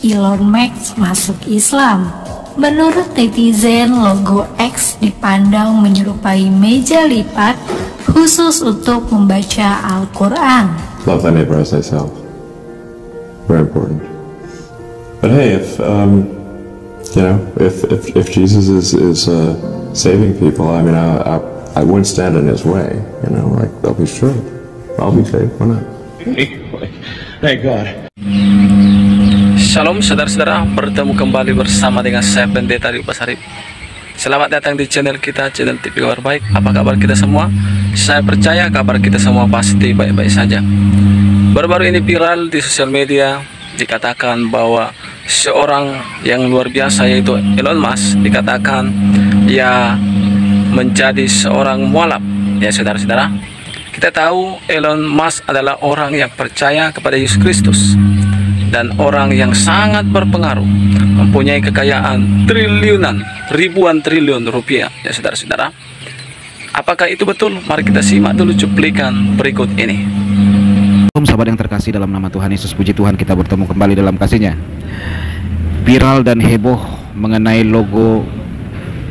Elon Musk masuk Islam. Menurut netizen, logo X dipandang menyerupai meja lipat khusus untuk membaca Al-Quran. Love thy neighbor as thyself. Very important. But hey, if Jesus is saving people, I mean, I wouldn't stand in his way. Like they'll be sure, I'll be saved. Why not? Thank God. Shalom saudara-saudara, bertemu kembali bersama dengan saya Pendeta Rio Pasarip. Selamat datang di channel kita, channel TV Kabar Baik. Apa kabar kita semua? Saya percaya kabar kita semua pasti baik-baik saja. Baru-baru ini viral di sosial media, dikatakan bahwa seorang yang luar biasa yaitu Elon Musk dikatakan ya menjadi seorang mualaf. Ya saudara-saudara, kita tahu Elon Musk adalah orang yang percaya kepada Yesus Kristus dan orang yang sangat berpengaruh, mempunyai kekayaan triliunan, ribuan triliun rupiah. Ya saudara-saudara, apakah itu betul? Mari kita simak dulu cuplikan berikut ini. Sahabat yang terkasih dalam nama Tuhan Yesus, puji Tuhan kita bertemu kembali dalam kasih-Nya. Viral dan heboh mengenai logo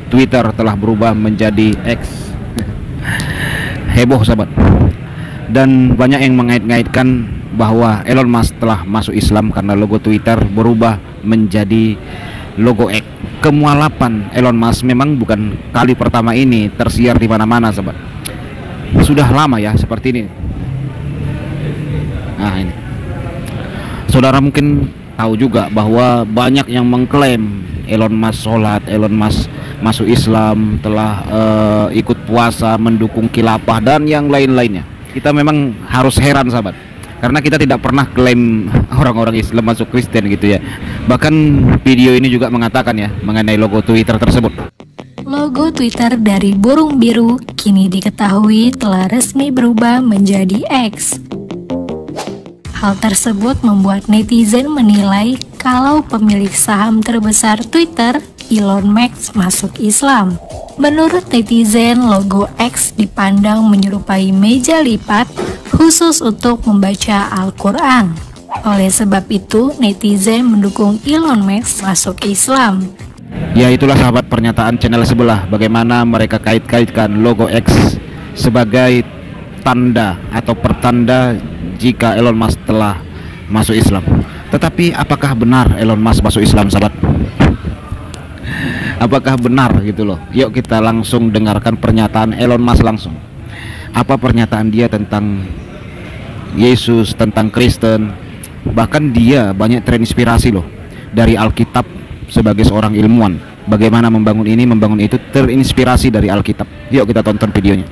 Twitter telah berubah menjadi X. Heboh sahabat. Dan banyak yang mengait-ngaitkan bahwa Elon Musk telah masuk Islam karena logo Twitter berubah menjadi logo X. Kemualapan Elon Musk memang bukan kali pertama ini tersiar di mana-mana sahabat. Sudah lama ya seperti ini. Nah ini, saudara mungkin tahu juga bahwa banyak yang mengklaim Elon Musk sholat, Elon Musk masuk Islam, telah ikut puasa, mendukung khilafah dan yang lain-lainnya. Kita memang harus heran sahabat, karena kita tidak pernah klaim orang-orang Islam masuk Kristen gitu ya. Bahkan video ini juga mengatakan ya mengenai logo Twitter tersebut. Logo Twitter dari burung biru kini diketahui telah resmi berubah menjadi X. Hal tersebut membuat netizen menilai kalau pemilik saham terbesar Twitter, Elon Musk, masuk Islam. Menurut netizen, logo X dipandang menyerupai meja lipat khusus untuk membaca Al-Quran. Oleh sebab itu, netizen mendukung Elon Musk masuk Islam. Ya, itulah sahabat pernyataan channel sebelah, bagaimana mereka kait-kaitkan logo X sebagai tanda atau pertanda jika Elon Musk telah masuk Islam. Tetapi apakah benar Elon Musk masuk Islam sahabat? Apakah benar gitu loh? Yuk kita langsung dengarkan pernyataan Elon Musk langsung. Apa pernyataan dia tentang Yesus, tentang Kristen. Bahkan dia banyak terinspirasi loh dari Alkitab sebagai seorang ilmuwan. Bagaimana membangun ini, membangun itu, terinspirasi dari Alkitab. Yuk kita tonton videonya.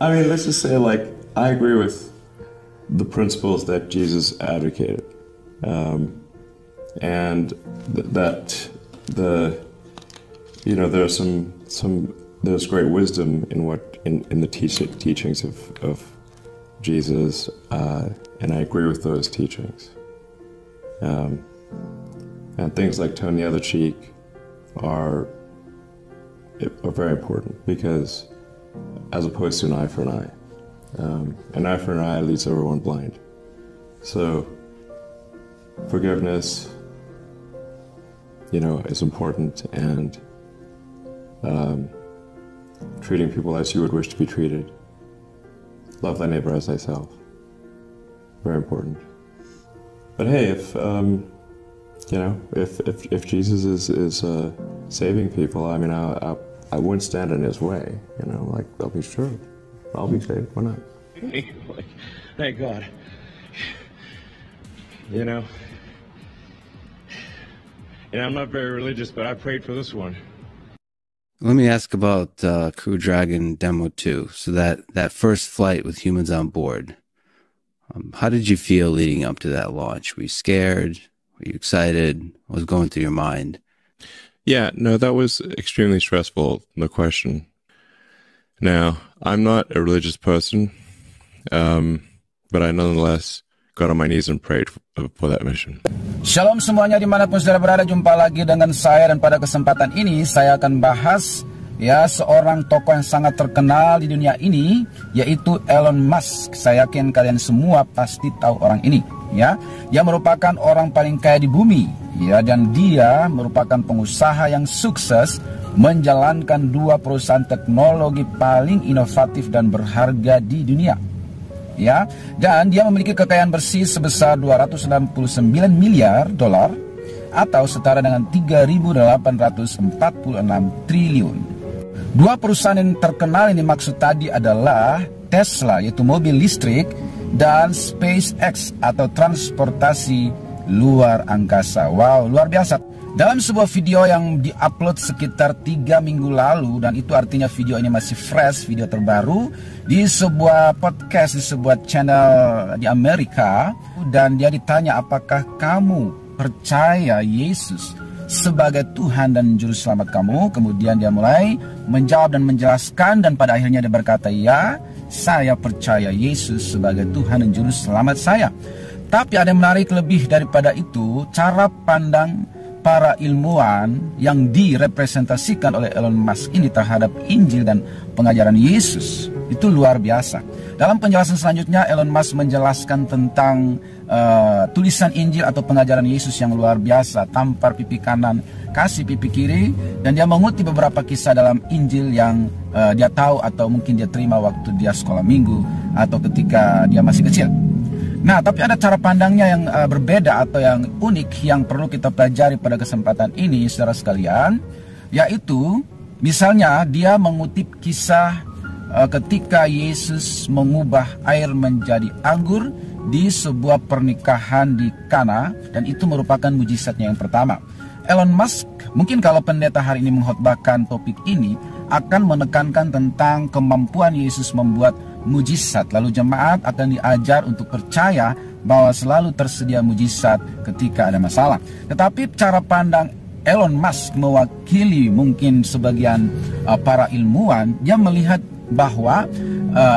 I mean, let's just say, like, I agree with the principles that Jesus advocated, and there's great wisdom in the teachings of Jesus, and I agree with those teachings. And things like turn the other cheek are very important, because as opposed to an eye for an eye leaves everyone blind. So forgiveness, is important, and treating people as you would wish to be treated. Love thy neighbor as thyself. Very important. But hey, if Jesus is saving people, I mean, I wouldn't stand in his way. Like they'll be sure, I'll be saved. Why not? Thank God. And I'm not very religious, but I prayed for this one. Let me ask about Crew Dragon Demo 2. So that first flight with humans on board, how did you feel leading up to that launch? Were you scared? Were you excited? What was going through your mind? Yeah, no, that was extremely stressful, no question. Now, I'm not a religious person, but I nonetheless got on my knees and prayed for that mission. Shalom semuanya dimanapun saudara berada, jumpa lagi dengan saya, dan pada kesempatan ini saya akan bahas ya seorang tokoh yang sangat terkenal di dunia ini, yaitu Elon Musk. Saya yakin kalian semua pasti tahu orang ini. ya. Dia merupakan orang paling kaya di bumi, ya, dan dia merupakan pengusaha yang sukses menjalankan 2 perusahaan teknologi paling inovatif dan berharga di dunia, ya. Dan dia memiliki kekayaan bersih sebesar 269 miliar dolar atau setara dengan 3.846 triliun. 2 perusahaan yang terkenal ini maksud tadi adalah Tesla, yaitu mobil listrik, dan SpaceX atau transportasi luar angkasa. Wow, luar biasa. Dalam sebuah video yang diupload sekitar 3 minggu lalu, dan itu artinya video ini masih fresh, video terbaru, di sebuah podcast, di sebuah channel di Amerika, dan dia ditanya, apakah kamu percaya Yesus sebagai Tuhan dan Juru Selamat kamu? Kemudian dia mulai menjawab dan menjelaskan, dan pada akhirnya dia berkata, ya, saya percaya Yesus sebagai Tuhan dan Juru Selamat saya. Tapi ada yang menarik lebih daripada itu, cara pandang para ilmuwan yang direpresentasikan oleh Elon Musk ini terhadap Injil dan pengajaran Yesus. Itu luar biasa. Dalam penjelasan selanjutnya, Elon Musk menjelaskan tentang tulisan Injil atau pengajaran Yesus yang luar biasa. Tampar pipi kanan, kasih pipi kiri. Dan dia mengutip beberapa kisah dalam Injil yang dia tahu atau mungkin dia terima waktu dia sekolah minggu atau ketika dia masih kecil. Nah, tapi ada cara pandangnya yang berbeda atau yang unik yang perlu kita pelajari pada kesempatan ini, saudara sekalian. Yaitu, misalnya dia mengutip kisah ketika Yesus mengubah air menjadi anggur di sebuah pernikahan di Kana, dan itu merupakan mujizatnya yang pertama. Elon Musk, mungkin kalau pendeta hari ini mengkhotbahkan topik ini, akan menekankan tentang kemampuan Yesus membuat mujizat. Lalu jemaat akan diajar untuk percaya bahwa selalu tersedia mujizat ketika ada masalah. Tetapi cara pandang Elon Musk mewakili mungkin sebagian para ilmuwan, dia melihat bahwa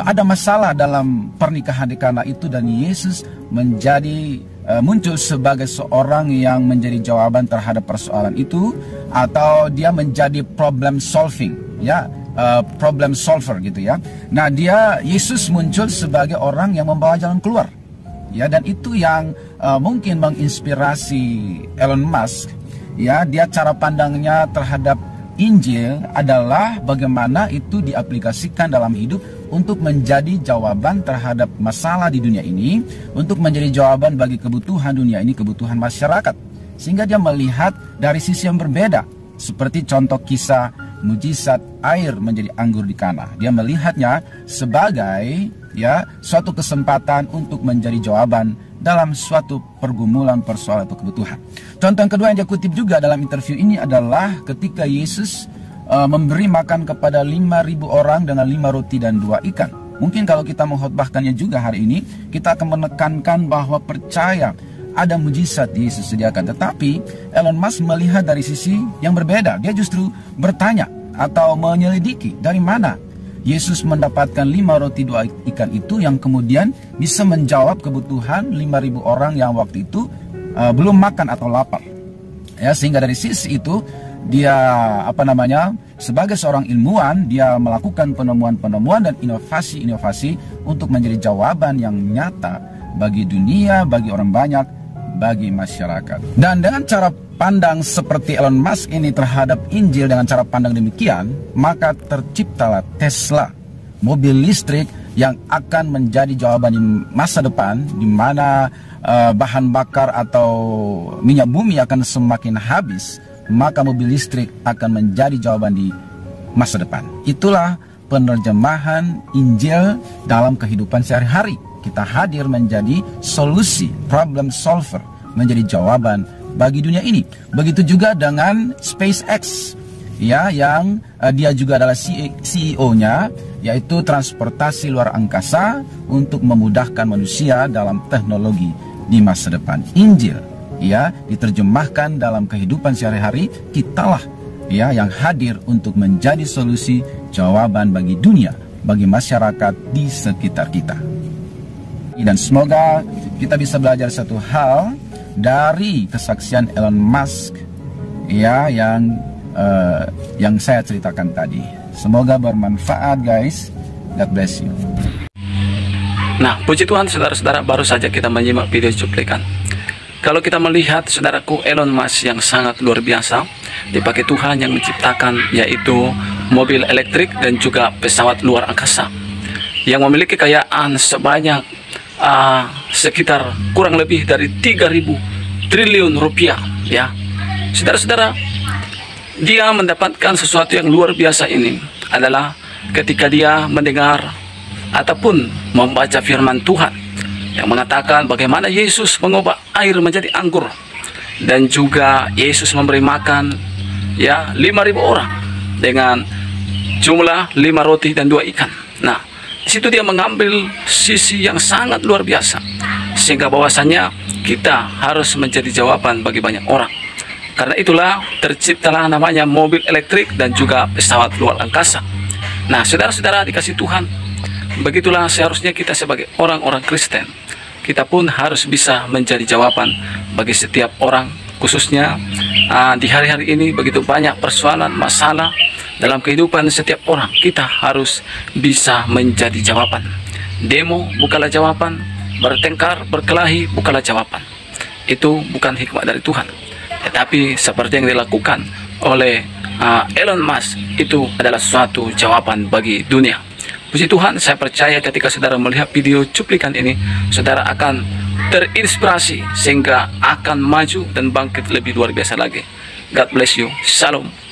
ada masalah dalam pernikahan di Kana itu, dan Yesus menjadi muncul sebagai seorang yang menjadi jawaban terhadap persoalan itu, atau dia menjadi problem solving, ya, problem solver gitu ya. Nah, Yesus muncul sebagai orang yang membawa jalan keluar, ya, dan itu yang mungkin menginspirasi Elon Musk, ya. Dia cara pandangnya terhadap Injil adalah bagaimana itu diaplikasikan dalam hidup untuk menjadi jawaban terhadap masalah di dunia ini, untuk menjadi jawaban bagi kebutuhan dunia ini, kebutuhan masyarakat. Sehingga dia melihat dari sisi yang berbeda, seperti contoh kisah mujizat air menjadi anggur di Kana. Dia melihatnya sebagai, ya, suatu kesempatan untuk menjadi jawaban dalam suatu pergumulan, persoalan atau kebutuhan. Contoh yang kedua yang dia kutip juga dalam interview ini adalah ketika Yesus memberi makan kepada 5.000 orang dengan 5 roti dan 2 ikan. Mungkin kalau kita mengkhotbahkannya juga hari ini, kita akan menekankan bahwa percaya ada mujizat Yesus sediakan. Tetapi Elon Musk melihat dari sisi yang berbeda. Dia justru bertanya atau menyelidiki dari mana Yesus mendapatkan 5 roti 2 ikan itu yang kemudian bisa menjawab kebutuhan 5.000 orang yang waktu itu belum makan atau lapar. Ya, sehingga dari sisi itu dia sebagai seorang ilmuwan, dia melakukan penemuan-penemuan dan inovasi-inovasi untuk menjadi jawaban yang nyata bagi dunia, bagi orang banyak, bagi masyarakat. Dan dengan cara pandang seperti Elon Musk ini terhadap Injil, dengan cara pandang demikian, maka terciptalah Tesla, mobil listrik yang akan menjadi jawaban di masa depan, di mana bahan bakar atau minyak bumi akan semakin habis, maka mobil listrik akan menjadi jawaban di masa depan. Itulah penerjemahan Injil dalam kehidupan sehari-hari. Kita hadir menjadi solusi, problem solver, menjadi jawaban bagi dunia ini. Begitu juga dengan SpaceX, ya, yang dia juga adalah CEO-nya, yaitu transportasi luar angkasa untuk memudahkan manusia dalam teknologi di masa depan. Injil, ya, diterjemahkan dalam kehidupan sehari-hari. Kitalah, ya, yang hadir untuk menjadi solusi, jawaban bagi dunia, bagi masyarakat di sekitar kita. Dan semoga kita bisa belajar satu hal dari kesaksian Elon Musk, ya, yang saya ceritakan tadi. Semoga bermanfaat, guys. God bless you. Nah, puji Tuhan saudara-saudara, baru saja kita menyimak video cuplikan. Kalau kita melihat saudaraku, Elon Musk yang sangat luar biasa dipakai Tuhan yang menciptakan, yaitu mobil elektrik dan juga pesawat luar angkasa yang memiliki kekayaan sebanyak sekitar kurang lebih dari 3.000 triliun rupiah, ya. Saudara-saudara, dia mendapatkan sesuatu yang luar biasa ini adalah ketika dia mendengar ataupun membaca firman Tuhan yang mengatakan bagaimana Yesus mengubah air menjadi anggur, dan juga Yesus memberi makan, ya, 5.000 orang dengan jumlah 5 roti dan 2 ikan. Nah, di situ dia mengambil sisi yang sangat luar biasa, sehingga bahwasannya kita harus menjadi jawaban bagi banyak orang. Karena itulah terciptalah namanya mobil elektrik dan juga pesawat luar angkasa. Nah, saudara-saudara dikasih Tuhan, begitulah seharusnya kita sebagai orang-orang Kristen, kita pun harus bisa menjadi jawaban bagi setiap orang, khususnya di hari-hari ini begitu banyak persoalan, masalah dalam kehidupan setiap orang. Kita harus bisa menjadi jawaban. Demo bukanlah jawaban, bertengkar, berkelahi bukanlah jawaban. Itu bukan hikmat dari Tuhan. Tetapi seperti yang dilakukan oleh Elon Musk, itu adalah suatu jawaban bagi dunia. Puji Tuhan, saya percaya ketika saudara melihat video cuplikan ini, saudara akan terinspirasi sehingga akan maju dan bangkit lebih luar biasa lagi. God bless you. Shalom.